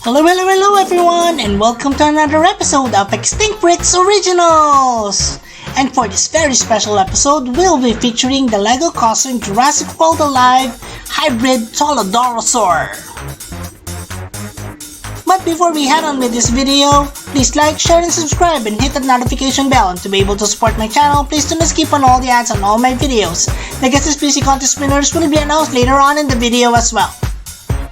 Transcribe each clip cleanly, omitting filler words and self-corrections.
Hello everyone, and welcome to another episode of Extinct Bricks Originals! And for this very special episode, we'll be featuring the LEGO costume Jurassic World Alive Hybrid Thoradolosaur. But before we head on with this video, please like, share, and subscribe and hit that notification bell. And to be able to support my channel, please do not skip on all the ads on all my videos. The guest PC contest winners will be announced later on in the video as well.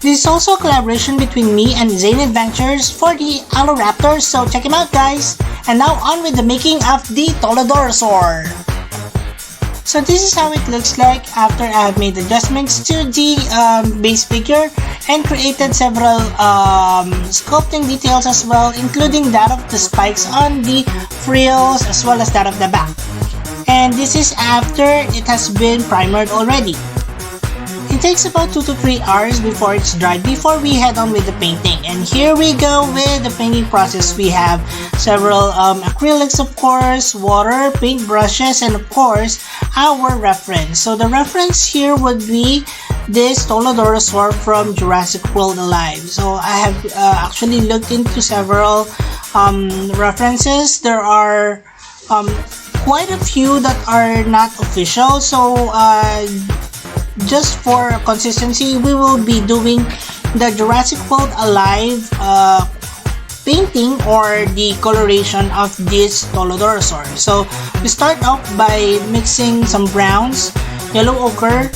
This is also a collaboration between me and JM Adventures for the Spinal Raptor, so check him out guys! And now on with the making of the Thoradolosaur. So this is how it looks like after I have made adjustments to the base figure and created several sculpting details as well, including that of the spikes on the frills as well as that of the back. And this is after it has been primered already. It takes about 2 to 3 hours before it's dried before we head on with the painting. And here we go with the painting process. We have several acrylics, of course, water, paint brushes, and of course our reference. So the reference here would be this Thoradolosaur from Jurassic World Alive. So I have actually looked into several references. There are quite a few that are not official, so just for consistency, we will be doing the Jurassic World Alive painting or the coloration of this Thoradolosaur. So we start off by mixing some browns, yellow ochre,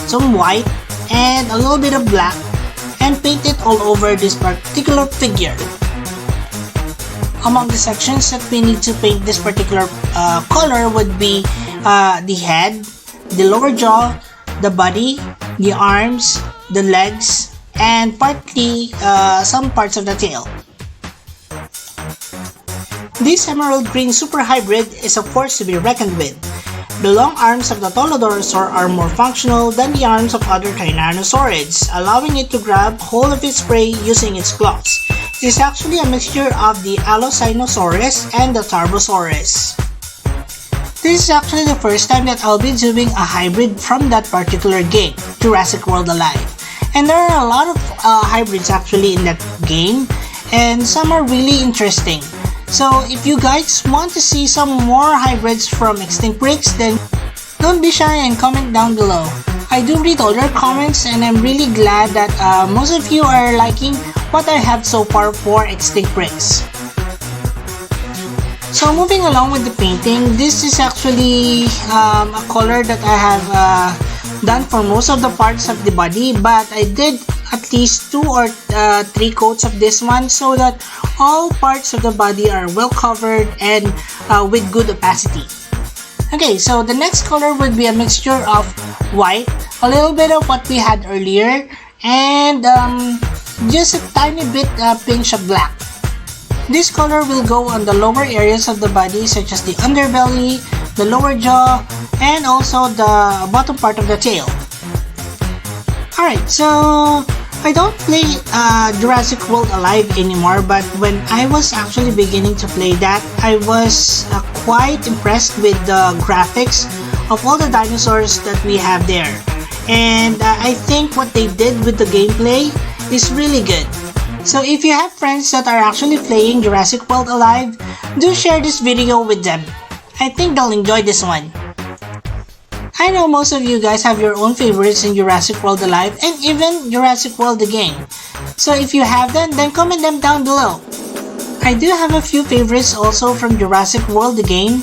some white, and a little bit of black, and paint it all over this particular figure. Among the sections that we need to paint this particular color would be the head, the lower jaw, the body, the arms, the legs, and partly some parts of the tail. This emerald green super hybrid is a force to be reckoned with. The long arms of the Thoradolosaur are more functional than the arms of other Tyrannosaurids, allowing it to grab hold of its prey using its claws. It is actually a mixture of the Allosaurus and the Tarbosaurus. This is actually the first time that I'll be doing a hybrid from that particular game, Jurassic World Alive. And there are a lot of hybrids actually in that game, and some are really interesting. So if you guys want to see some more hybrids from Extinct Bricks, then don't be shy and comment down below. I do read all your comments, and I'm really glad that most of you are liking what I have so far for Extinct Bricks. So moving along with the painting, this is actually a color that I have done for most of the parts of the body, but I did at least 2 or 3 coats of this one so that all parts of the body are well covered and with good opacity. Okay, so the next color would be a mixture of white, a little bit of what we had earlier, and just a tiny bit pinch of black. This color will go on the lower areas of the body, such as the underbelly, the lower jaw, and also the bottom part of the tail. Alright, so I don't play Jurassic World Alive anymore, but when I was actually beginning to play that, I was quite impressed with the graphics of all the dinosaurs that we have there. And I think what they did with the gameplay is really good. So if you have friends that are actually playing Jurassic World Alive, do share this video with them. I think they'll enjoy this one. I know most of you guys have your own favorites in Jurassic World Alive and even Jurassic World the game. So if you have them, then comment them down below. I do have a few favorites also from Jurassic World the game,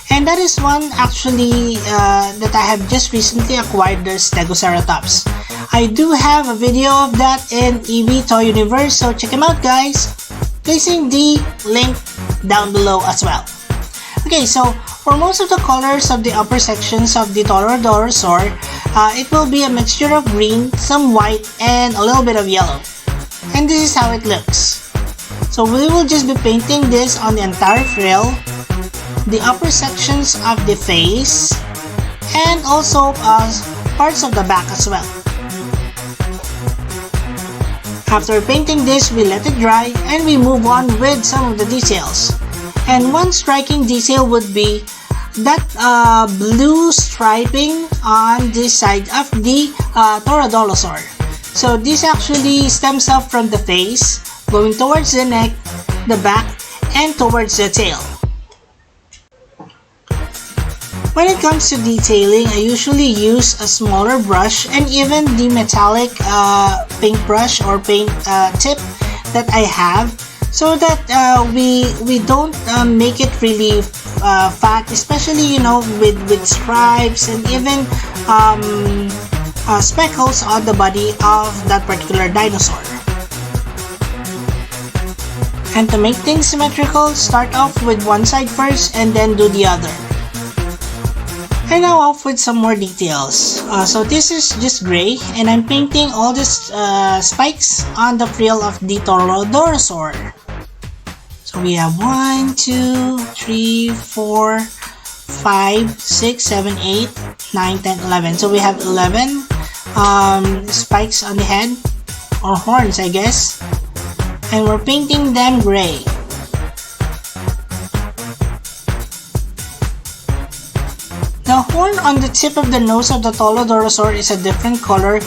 and that is one actually that I have just recently acquired, the Stegosaurus. I do have a video of that in EV Toy Universe, so check them out guys, placing the link down below as well. Okay, so for most of the colors of the upper sections of the Thoradolosaur, it will be a mixture of green, some white, and a little bit of yellow. And this is how it looks. So we will just be painting this on the entire frill, the upper sections of the face, and also parts of the back as well. After painting this, we let it dry and we move on with some of the details. And one striking detail would be that blue striping on this side of the Thoradolosaur. So this actually stems up from the face, going towards the neck, the back, and towards the tail. When it comes to detailing, I usually use a smaller brush and even the metallic paintbrush or paint tip that I have, so that we don't make it really fat, especially with stripes and even speckles on the body of that particular dinosaur. And to make things symmetrical, start off with one side first and then do the other. And now off with some more details. So this is just gray, and I'm painting all these spikes on the frill of the Thoradolosaur. So we have 1, 2, 3, 4, 5, 6, 7, 8, 9, 10, 11. So we have 11 spikes on the head, or horns I guess. And we're painting them gray. The horn on the tip of the nose of the Thoradolosaur is a different color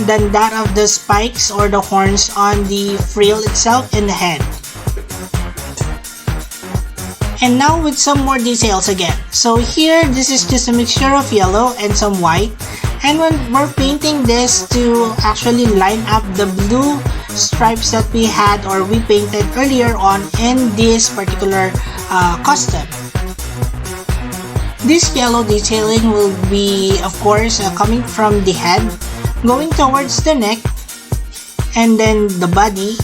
than that of the spikes or the horns on the frill itself in the head. And now with some more details again. So here, this is just a mixture of yellow and some white. And when we're painting this to actually line up the blue stripes that we had or we painted earlier on in this particular custom. This yellow detailing will be, of course, coming from the head, going towards the neck, and then the body,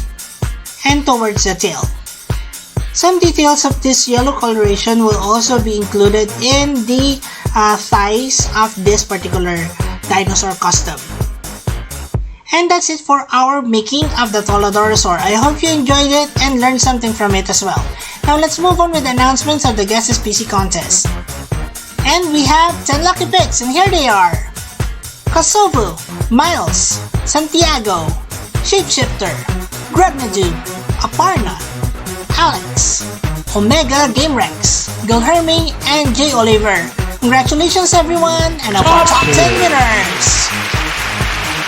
and towards the tail. Some details of this yellow coloration will also be included in the thighs of this particular dinosaur custom. And that's it for our making of the Thoradolosaur. I hope you enjoyed it and learned something from it as well. Now let's move on with the announcements of the Guess SPC contest. And we have 10 lucky picks, and here they are: Kosovo, Miles, Santiago, Shapeshifter, Grebnadude, Aparna, Alex, Omega Game Rex, Gilherme, and J. Oliver. Congratulations everyone, and our top 10 winners!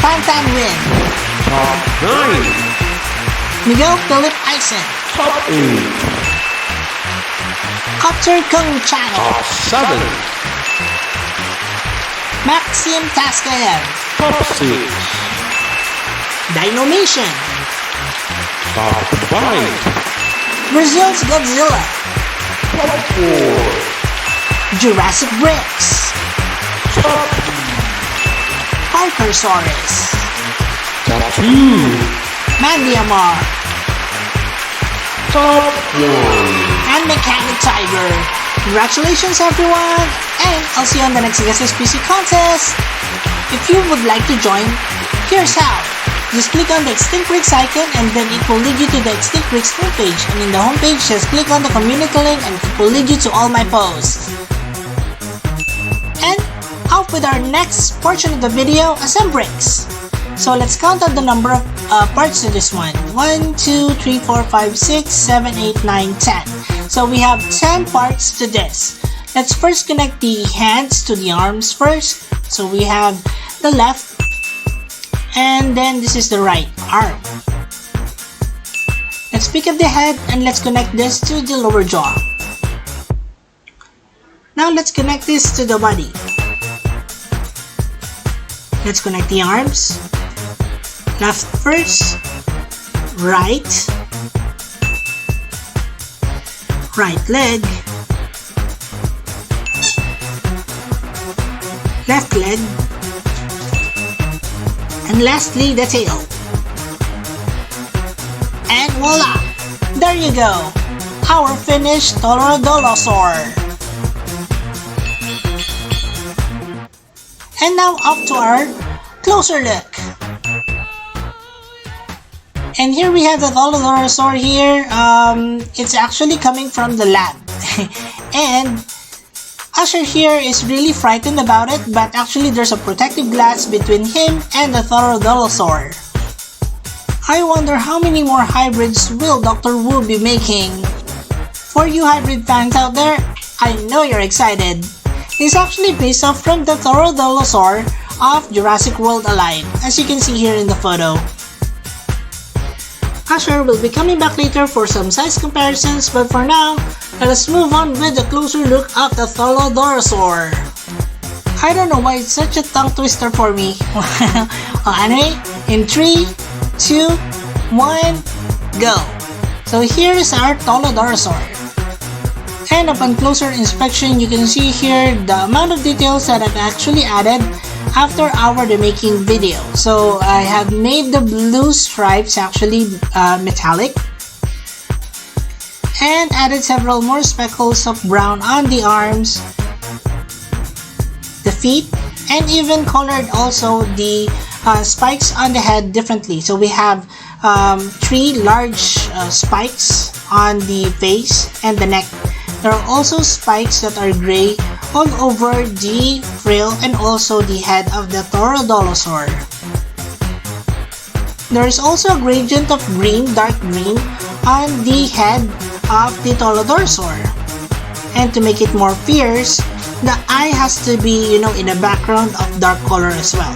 Fantan win. Top 9. Miguel Philip Eisen. Top 8. Copter Kung Channel. Top 7. Maxim Taskayev. Top 6. Dinomation. Top 5. Brazil's Godzilla. Top 4. Jurassic Bricks. Top Parkersaurus. Top 2. Mandiamar. Top 1. And Mechanic Tiger. Congratulations everyone, and I'll see you on the next Guess SPC contest. If you would like to join, here's how. Just click on the Extinct Bricks icon and then it will lead you to the Extinct Bricks homepage, and in the homepage just click on the community link and it will lead you to all my posts. And off with our next portion of the video, Assemble Bricks. So let's count out the number of parts to this one. 1, 2, 3, 4, 5, 6, 7, 8, 9, 10. So we have 10 parts to this. Let's first connect the hands to the arms first. So we have the left, and then this is the right arm. Let's pick up the head and let's connect this to the lower jaw. Now let's connect this to the body. Let's connect the arms. Left first, right leg, left leg, and lastly the tail. And voila! There you go! Our finished Thoradolosaur. And now up to our closer look. And here we have the Thoradolosaur here. It's actually coming from the lab. And Usher here is really frightened about it, but actually there's a protective glass between him and the Thoradolosaur. I wonder how many more hybrids will Dr. Wu be making. For you hybrid fans out there, I know you're excited. It's actually based off from the Thoradolosaur of Jurassic World alive, as you can see here in the photo. Asher will be coming back later for some size comparisons, but for now, let us move on with a closer look at the Thoradolosaur. I don't know why it's such a tongue twister for me. Anyway, in 3, 2, 1, go! So here is our Thoradolosaur. And upon closer inspection, you can see here the amount of details that I've actually added after our making video. So I have made the blue stripes actually metallic and added several more speckles of brown on the arms, the feet, and even colored also the spikes on the head differently. So we have 3 large spikes on the face and the neck. There are also spikes that are gray all over the frill and also the head of the Thoradolosaur. There is also a gradient of green, dark green, on the head of the Thoradolosaur. And to make it more fierce, the eye has to be, in a background of dark color as well.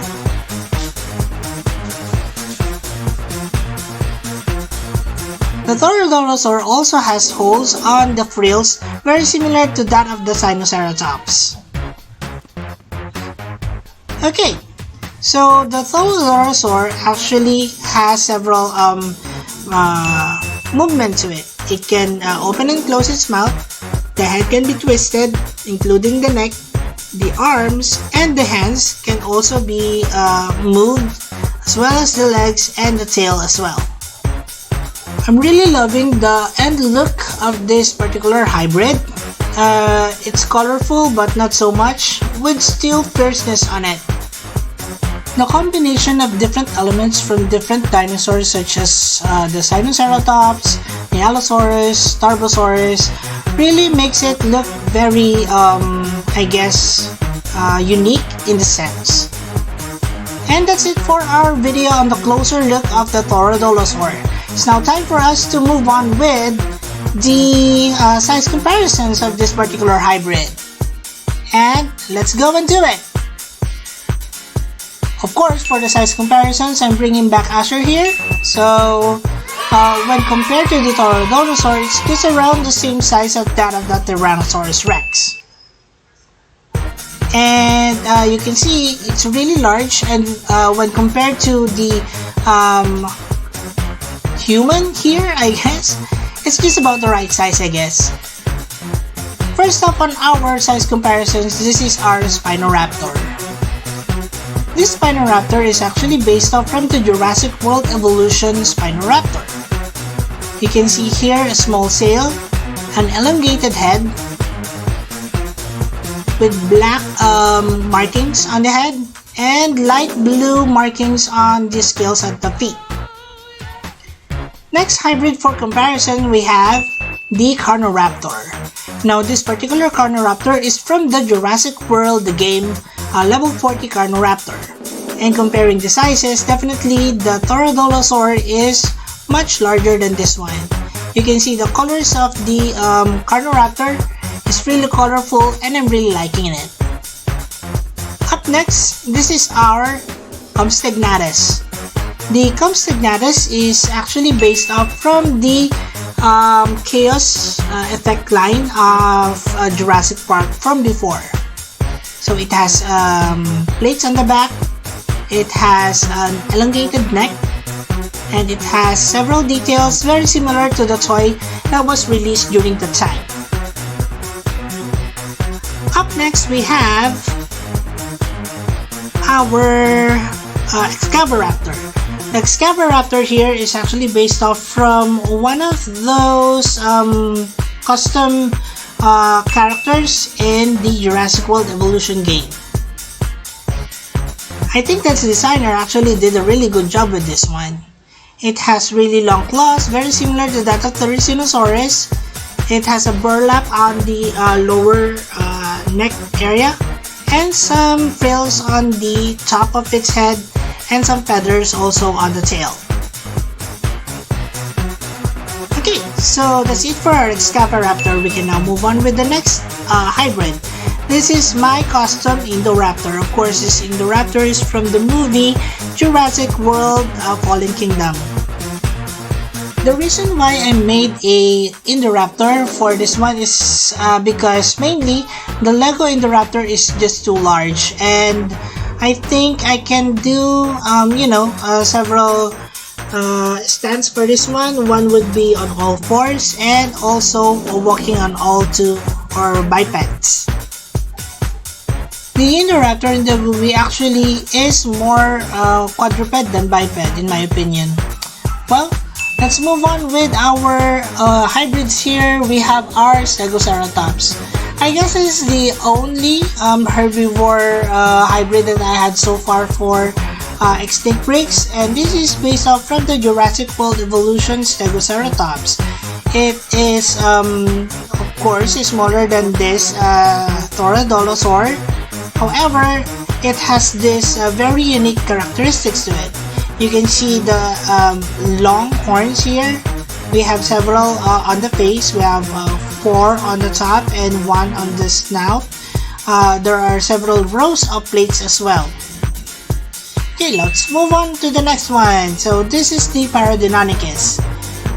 The Thoradolosaur also has holes on the frills very similar to that of the Sinoceratops. Okay, so the Thoradolosaur actually has several movement to it. It can open and close its mouth, the head can be twisted, including the neck, the arms, and the hands can also be moved, as well as the legs and the tail as well. I'm really loving the end look of this particular hybrid. It's colorful but not so much, with still fierceness on it. The combination of different elements from different dinosaurs such as the Sinoceratops, the Allosaurus, Tarbosaurus really makes it look very, unique in the sense. And that's it for our video on the closer look of the Thoradolosaur. It's now time for us to move on with the size comparisons of this particular hybrid. And let's go into it! Of course, for the size comparisons, I'm bringing back Asher here. So, when compared to the Thoradolosaur, it's just around the same size as that of the Tyrannosaurus Rex. And you can see it's really large, and when compared to the human here, I guess, it's just about the right size, I guess. First up on our size comparisons, this is our Spinal Raptor. This Spinal Raptor is actually based off from the Jurassic World Evolution Spinal Raptor. You can see here a small sail, an elongated head, with black markings on the head, and light blue markings on the scales at the feet. Next hybrid for comparison, we have the Carnoraptor. Now, this particular Carnoraptor is from the Jurassic World, the game, level 40 Carnoraptor. And comparing the sizes, definitely the Thoradolosaur is much larger than this one. You can see the colors of the Carnoraptor is really colorful, and I'm really liking it. Up next, this is our Compsognathus. The Compsognathus is actually based off from the Chaos effect line of Jurassic Park from before. So it has plates on the back, it has an elongated neck, and it has several details very similar to the toy that was released during the time. Up next, we have our Excavator. The Excavator here is actually based off from one of those custom characters in the Jurassic World Evolution game. I think that the designer actually did a really good job with this one. It has really long claws, very similar to that of the Tyrannosaurus. It has a burlap on the lower neck area, and some frills on the top of its head, and some feathers also on the tail. Okay, so that's it for our Excavator. We can now move on with the next hybrid. This is my custom Indoraptor. Of course, this Indoraptor is from the movie Jurassic World Fallen Kingdom. The reason why I made a Indoraptor for this one is because mainly the Lego Indoraptor is just too large, and I think I can do several stands for this one. One would be on all fours and also walking on all two or bipeds. The Indoraptor in the movie actually is more quadruped than biped in my opinion. Well, let's move on with our hybrids here. We have our Stegosaurus. I guess this is the only herbivore hybrid that I had so far for extinct breaks, and this is based off from the Jurassic World Evolution Stegosaurus. It is of course smaller than this Thoradolosaur. However, it has this very unique characteristics to it. You can see the long horns here. We have several on the face. We have 4 on the top and 1 on the snout. There are several rows of plates as well. Okay, let's move on to the next one. So this is the Paragonicus.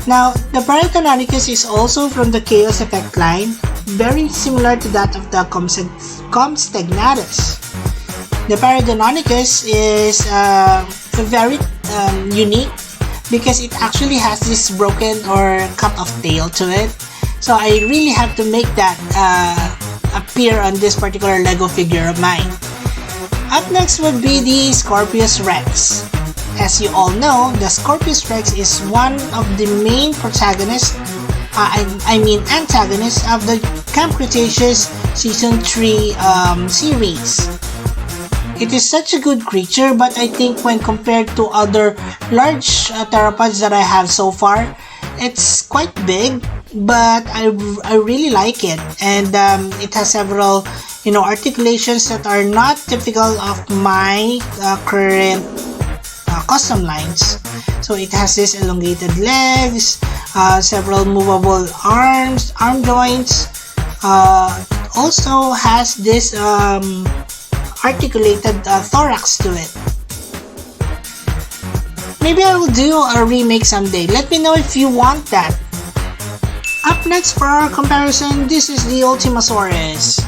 Now, the Paragonicus is also from the Chaos Effect line, very similar to that of the Compsognathus. The Paragonicus is very unique because it actually has this broken or cut off tail to it. So I really have to make that appear on this particular Lego figure of mine. Up next would be the Scorpius Rex. As you all know, the Scorpius Rex is one of the main protagonists, antagonists of the Camp Cretaceous Season 3 series. It is such a good creature, but I think when compared to other large theropods that I have so far, it's quite big, but I really like it, and it has several articulations that are not typical of my current custom lines. So it has this elongated legs, several movable arm joints, also has this articulated thorax to it. Maybe I will do a remake someday. Let me know if you want that. Up next for our comparison, this is the Ultimasaurus.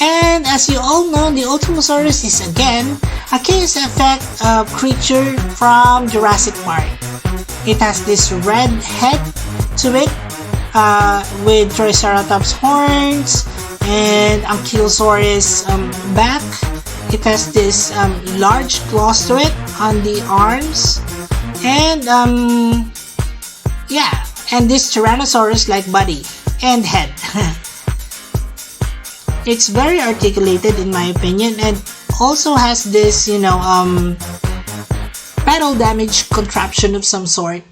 And as you all know, the Ultimasaurus is again a Chaos Effect creature from Jurassic Park. It has this red head to it with Triceratops horns and Ankylosaurus back. It has this large claws to it on the arms, and and this Tyrannosaurus-like body and head. It's very articulated in my opinion, and also has this battle damage contraption of some sort.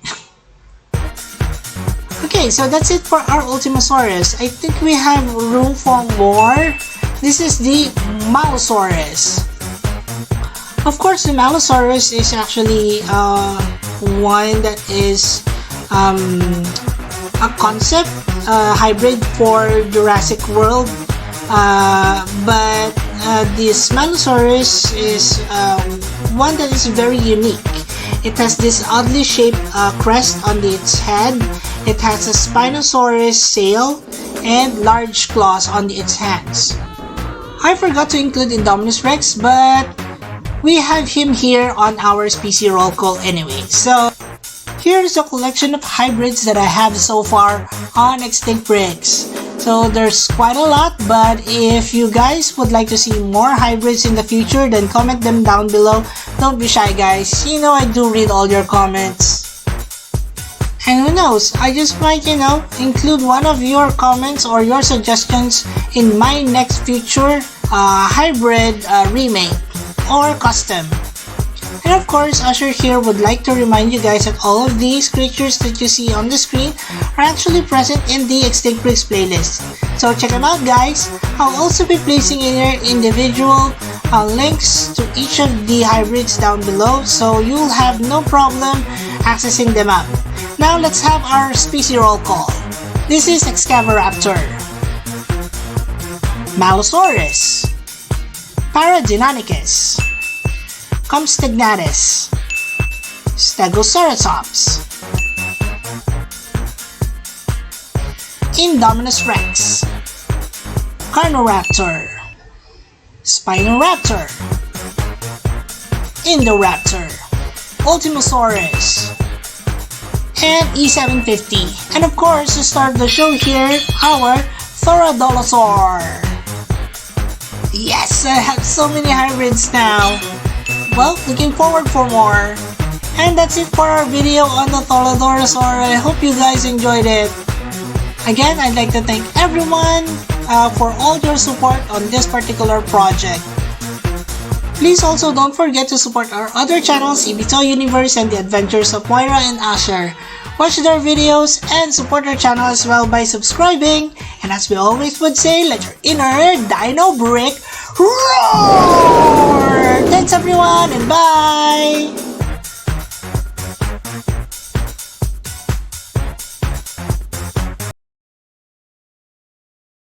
Okay, so that's it for our Ultimasaurus. I think we have room for more. This is the Minosaurus. Of course, the Minosaurus is actually one that is a concept hybrid for Jurassic World, but this Minosaurus is one that is very unique. It has this oddly shaped crest on its head. It has a Spinosaurus sail and large claws on its hands. I forgot to include Indominus Rex, but we have him here on our species roll call anyway. So here's a collection of hybrids that I have so far on Extinct Bricks. So there's quite a lot, but if you guys would like to see more hybrids in the future, then comment them down below. Don't be shy, guys. I do read all your comments. And who knows, I just might, include one of your comments or your suggestions in my next future hybrid remake or custom. And of course, Usher here would like to remind you guys that all of these creatures that you see on the screen are actually present in the Extinct Bricks playlist. So check them out, guys. I'll also be placing in your individual links to each of the hybrids down below, so you'll have no problem accessing them up. Now let's have our species roll call. This is Excavator. Malosaurus, Paragonicus, Comstignatus, Stegosaurus, Indominus Rex, Carnoraptor, Spinal Raptor, Indoraptor, Ultimasaurus, and E750. And of course, to start the show here, our Thoradolosaur. Yes, I have so many hybrids now. Well, looking forward for more. And that's it for our video on the Thoradolosaur. I hope you guys enjoyed it. Again, I'd like to thank everyone for all your support on this particular project. Please also don't forget to support our other channels, Ibito Universe and the Adventures of Moira and Asher. Watch their videos and support our channel as well by subscribing. And as we always would say, let your inner dino brick roar! Thanks everyone and bye!